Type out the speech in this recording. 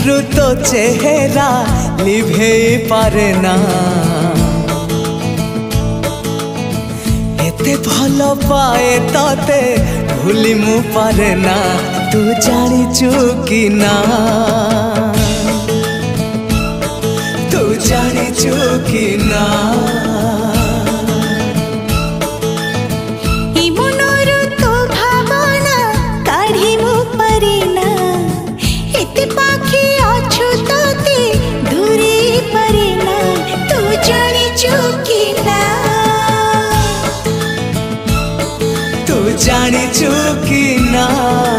आखिरु तो चेहरा लिभे पारे ना एते भल पाए तते भूली मु पारे ना तू जानिचु कि ना तू जानिचु कि ना जानिचु कि ना।